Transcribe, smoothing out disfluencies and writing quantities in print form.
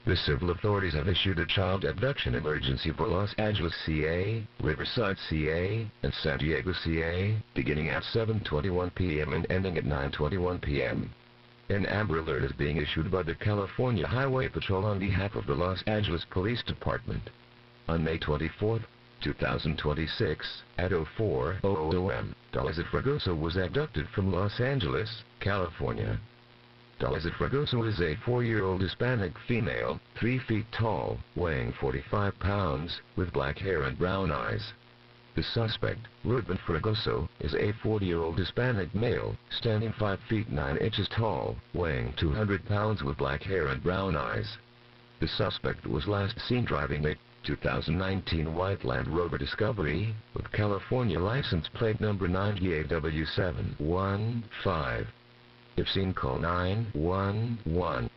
The civil authorities have issued a child abduction emergency for Los Angeles CA, Riverside CA, and San Diego CA, beginning at 7:21 p.m. and ending at 9:21 p.m. An Amber Alert is being issued by the California Highway Patrol on behalf of the Los Angeles Police Department. On May 24, 2026, at 04:00 a.m., Dolores Fragoso was abducted from Los Angeles, California. Dolores Fragoso is a 4-year-old Hispanic female, 3 feet tall, weighing 45 pounds, with black hair and brown eyes. The suspect, Ruben Fragoso, is a 40-year-old Hispanic male, standing 5 feet 9 inches tall, weighing 200 pounds with black hair and brown eyes. The suspect was last seen driving a 2019 white Land Rover Discovery, with California license plate number 98W715. If seen, call 911.